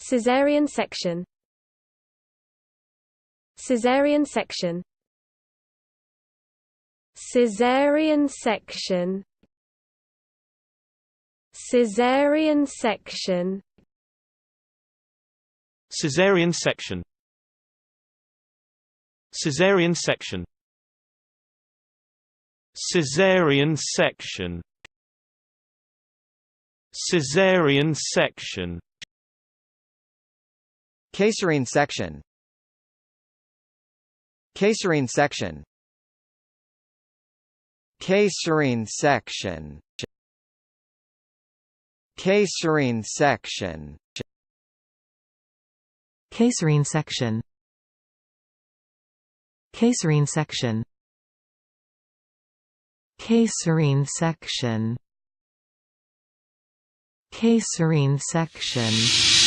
Caesarean section. Caesarean section. Caesarean section. Caesarean section. Caesarean section. Caesarean section. Caesarean section. Caesarean section. Caesarean section. Caesarean section. Caesarean section. Caesarean section. Caesarean section. Caesarean section. Caesarean section. Caesarean section.